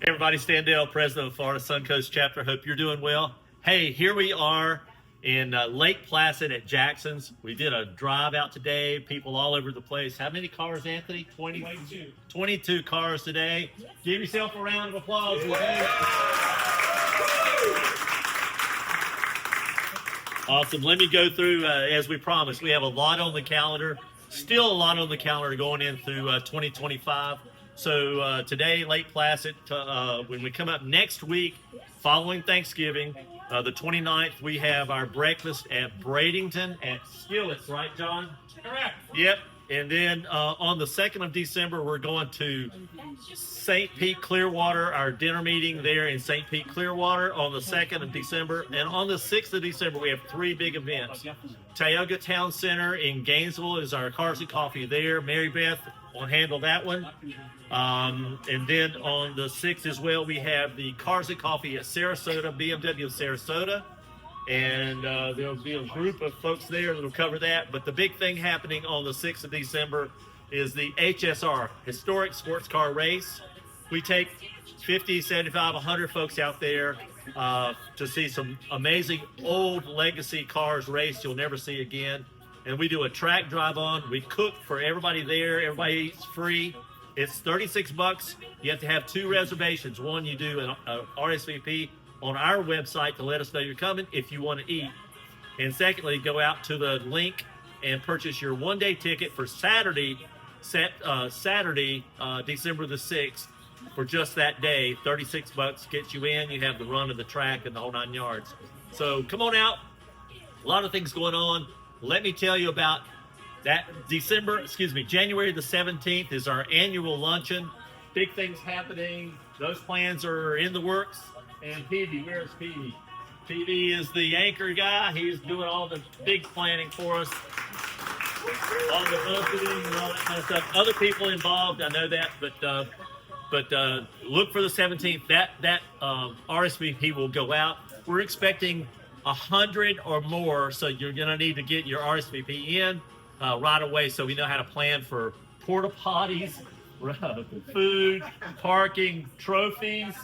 Everybody, Standell, President of Florida SunCoast Chapter. Hope you're doing well. Hey, here we are in Lake Placid at Jaxson's. We did a drive out today. People all over the place. How many cars, Anthony? 22. 22 cars today. Give yourself a round of applause. Awesome. Let me go through, as we promised, we have a lot on the calendar. Still a lot on the calendar going in through 2025. So today, Lake Placid, when we come up next week, following Thanksgiving, the 29th, we have our breakfast at Bradenton at Skillets, right, John? Correct. Yep. And then on the 2nd of December, we're going to St. Pete, Clearwater, our dinner meeting there in St. Pete, Clearwater on the 2nd of December. And on the 6th of December, we have 3 big events. Tioga Town Center in Gainesville is our Cars and Coffee there. Mary Beth will handle that one. And then on the 6th as well, we have the Cars and Coffee at Sarasota, BMW of Sarasota. And there'll be a group of folks there that'll cover that. But the big thing happening on the 6th of December is the HSR, Historic Sports Car Race. We take 50, 75, 100 folks out there to see some amazing old legacy cars race you'll never see again. And we do a track drive on. We cook for everybody there. Everybody eats free. It's $36. You have to have 2 reservations. One, you do an RSVP on our website to let us know you're coming if you want to eat. And secondly, go out to the link and purchase your one-day ticket for Saturday, December the 6th, for just that day. $36 gets you in. You have the run of the track and the whole 9 yards. So come on out. A lot of things going on. Let me tell you about that. January the 17th is our annual luncheon. Big things happening. Those plans are in the works. And Peavy, where's Peavy? Peavy is the anchor guy. He's doing all the big planning for us. All the budgeting and all that kind of stuff. Other people involved, I know that, but look for the 17th. That RSVP will go out. We're expecting 100 or more, so you're going to need to get your RSVP in right away so we know how to plan for porta potties, food, parking, trophies,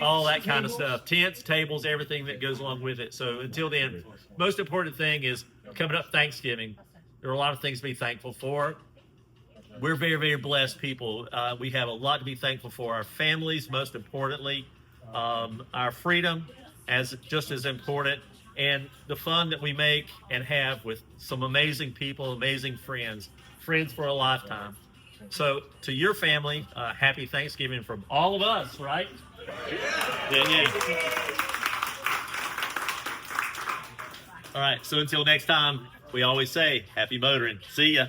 all that kind of stuff. Tents, tables, everything that goes along with it. So until then, most important thing is coming up Thanksgiving. There are a lot of things to be thankful for. We're very, very blessed people. We have a lot to be thankful for. Our families, most importantly, our freedom, just as important, and the fun that we make and have with some amazing people, amazing friends for a lifetime. So to your family, happy Thanksgiving from all of us, right? Yeah. All right, so until next time, we always say happy motoring. See ya.